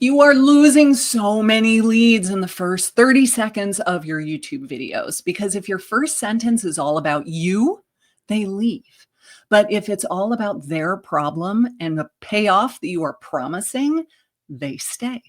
You are losing so many leads in the first 30 seconds of your YouTube videos because if your first sentence is all about you, they leave. But if it's all about their problem and the payoff that you are promising, they stay.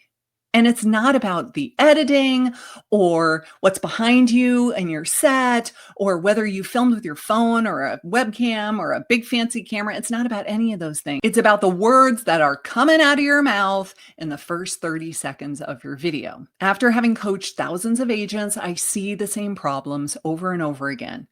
And it's not about the editing or what's behind you and your set or whether you filmed with your phone or a webcam or a big fancy camera. It's not about any of those things. It's about the words that are coming out of your mouth in the first 30 seconds of your video. After having coached thousands of agents, I see the same problems over and over again.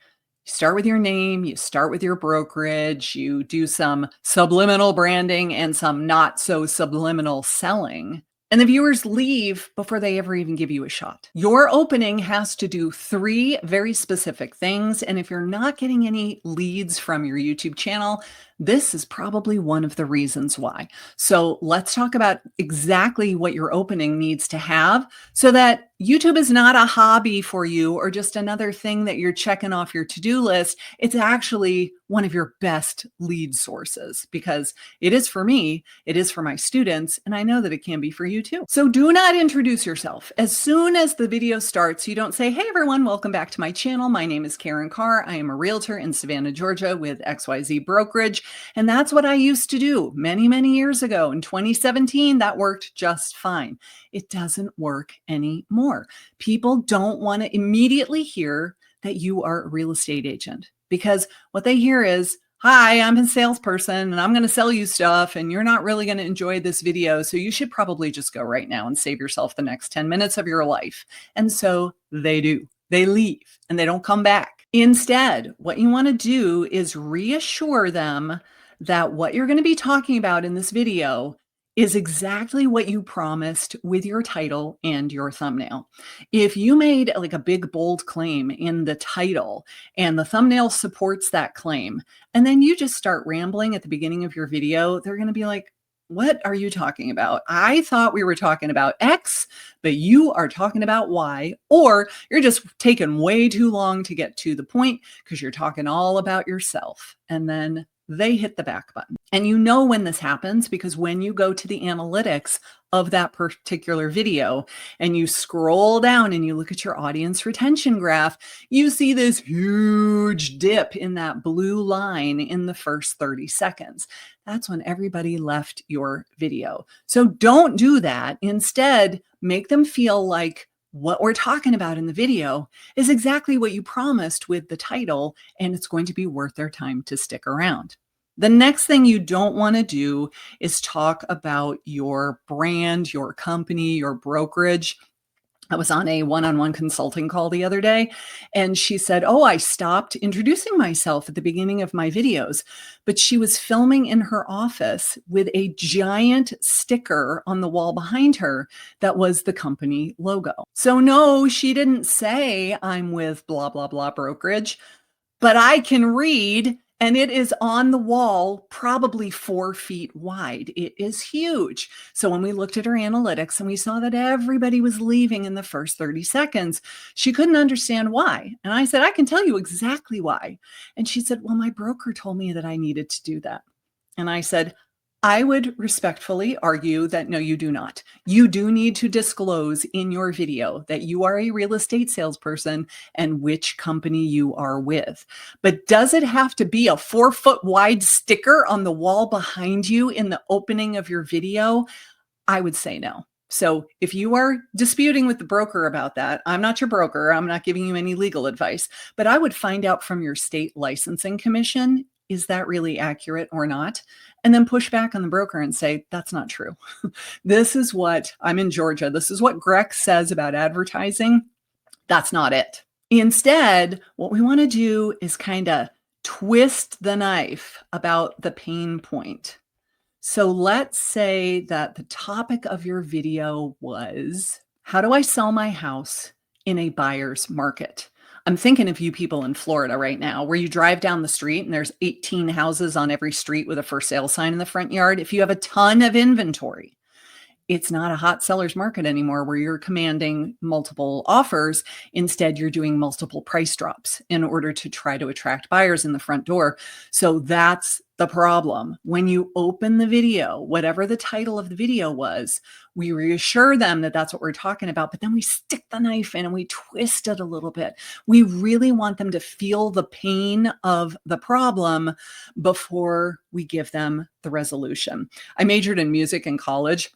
You start with your name, you start with your brokerage, you do some subliminal branding and some not so subliminal selling. And the viewers leave before they ever even give you a shot. Your opening has to do 3 very specific things. And if you're not getting any leads from your YouTube channel, this is probably one of the reasons why. So let's talk about exactly what your opening needs to have so that YouTube is not a hobby for you or just another thing that you're checking off your to-do list. It's actually one of your best lead sources because it is for me, it is for my students, and I know that it can be for you too. So do not introduce yourself. As soon as the video starts, you don't say, "Hey everyone, welcome back to my channel. My name is Karin Carr. I am a realtor in Savannah, Georgia with XYZ Brokerage." And that's what I used to do many, many years ago. In 2017, that worked just fine. It doesn't work anymore. People don't want to immediately hear that you are a real estate agent because what they hear is, "Hi, I'm a salesperson and I'm going to sell you stuff and you're not really going to enjoy this video. So you should probably just go right now and save yourself the next 10 minutes of your life." And so they do. They leave and they don't come back. Instead, what you want to do is reassure them that what you're going to be talking about in this video is exactly what you promised with your title and your thumbnail. If you made like a big bold claim in the title and the thumbnail supports that claim, and then you just start rambling at the beginning of your video, they're going to be like, "What are you talking about? I thought we were talking about X, but you are talking about Y," or you're just taking way too long to get to the point because you're talking all about yourself. And then they hit the back button. And you know when this happens because when you go to the analytics of that particular video and you scroll down and you look at your audience retention graph, you see this huge dip in that blue line in the first 30 seconds. That's when everybody left your video. So don't do that. Instead, make them feel like what we're talking about in the video is exactly what you promised with the title, and it's going to be worth their time to stick around. The next thing you don't want to do is talk about your brand, your company, your brokerage. I was on a one-on-one consulting call the other day, and she said, "Oh, I stopped introducing myself at the beginning of my videos," but she was filming in her office with a giant sticker on the wall behind her that was the company logo. So no, she didn't say, "I'm with blah, blah, blah brokerage," but I can read, and it is on the wall, probably 4 feet wide. It is huge. So when we looked at her analytics and we saw that everybody was leaving in the first 30 seconds, she couldn't understand why. And I said, "I can tell you exactly why." And she said, "Well, my broker told me that I needed to do that." And I said, "I would respectfully argue that no, you do not. You do need to disclose in your video that you are a real estate salesperson and which company you are with. But does it have to be a 4-foot wide sticker on the wall behind you in the opening of your video?" I would say no. So if you are disputing with the broker about that, I'm not your broker. I'm not giving you any legal advice, but I would find out from your state licensing commission, is that really accurate or not? And then push back on the broker and say, "That's not true. This is what I'm in Georgia. This is what Greg says about advertising. That's not it." Instead, what we want to do is kind of twist the knife about the pain point. So let's say that the topic of your video was, "How do I sell my house in a buyer's market?" I'm thinking of you people in Florida right now, where you drive down the street and there's 18 houses on every street with a for sale sign in the front yard. If you have a ton of inventory It's not a hot seller's market anymore where you're commanding multiple offers. Instead, you're doing multiple price drops in order to try to attract buyers in the front door. So that's the problem. When you open the video, whatever the title of the video was, we reassure them that that's what we're talking about, but then we stick the knife in and we twist it a little bit. We really want them to feel the pain of the problem before we give them the resolution. I majored in music in college.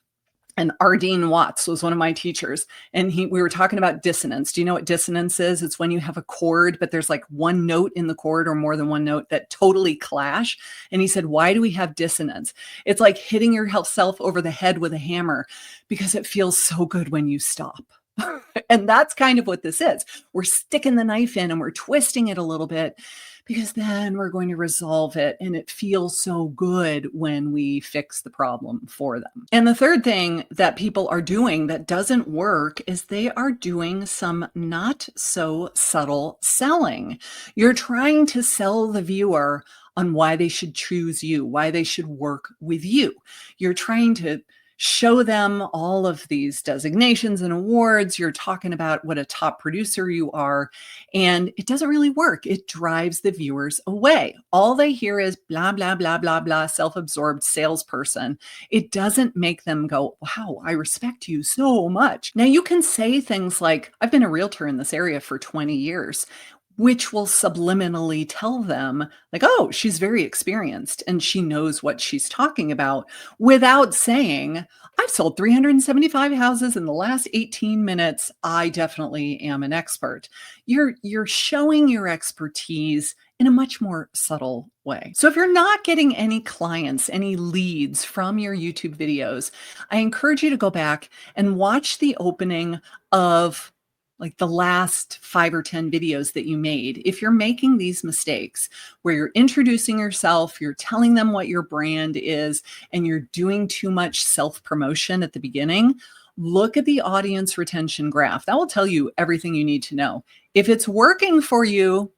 And Ardeen Watts was one of my teachers. And we were talking about dissonance. Do you know what dissonance is? It's when you have a chord, but there's like one note in the chord or more than one note that totally clash. And he said, why do we have dissonance? It's like hitting yourself over the head with a hammer because it feels so good when you stop. And that's kind of what this is. We're sticking the knife in and we're twisting it a little bit because then we're going to resolve it. And it feels so good when we fix the problem for them. And the third thing that people are doing that doesn't work is they are doing some not so subtle selling. You're trying to sell the viewer on why they should choose you, why they should work with you. You're trying to show them all of these designations and awards. You're talking about what a top producer you are, and it doesn't really work. It drives the viewers away. All they hear is blah, blah, blah, blah, blah, self-absorbed salesperson. It doesn't make them go, wow, I respect you so much. Now you can say things like, I've been a realtor in this area for 20 years, which will subliminally tell them like, oh, she's very experienced and she knows what she's talking about, without saying, I've sold 375 houses in the last 18 minutes. I definitely am an expert. You're showing your expertise in a much more subtle way. So if you're not getting any clients, any leads from your YouTube videos, I encourage you to go back and watch the opening of like the last 5 or 10 videos that you made. If you're making these mistakes where you're introducing yourself, you're telling them what your brand is, and you're doing too much self-promotion at the beginning, look at the audience retention graph. That will tell you everything you need to know. If it's working for you,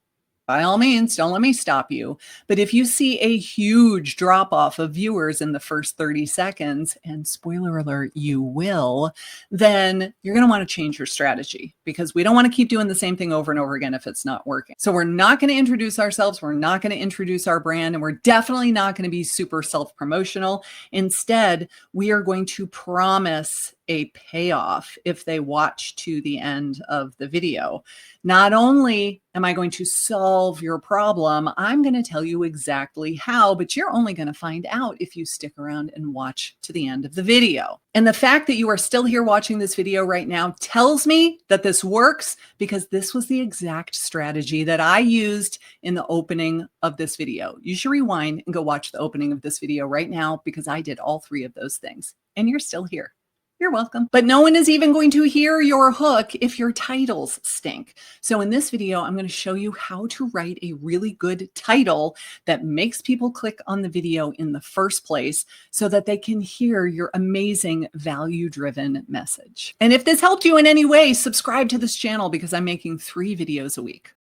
by all means, don't let me stop you. But if you see a huge drop off of viewers in the first 30 seconds, and spoiler alert, you will, then you're going to want to change your strategy because we don't want to keep doing the same thing over and over again if it's not working. So we're not going to introduce ourselves. We're not going to introduce our brand, and we're definitely not going to be super self-promotional. Instead, we are going to promise a payoff if they watch to the end of the video. Not only am I going to solve your problem, I'm going to tell you exactly how, but you're only going to find out if you stick around and watch to the end of the video. And the fact that you are still here watching this video right now tells me that this works, because this was the exact strategy that I used in the opening of this video. You should rewind and go watch the opening of this video right now, because I did all 3 of those things and you're still here. You're welcome. But no one is even going to hear your hook if your titles stink. So in this video, I'm going to show you how to write a really good title that makes people click on the video in the first place so that they can hear your amazing value-driven message. And if this helped you in any way, subscribe to this channel because I'm making 3 videos a week.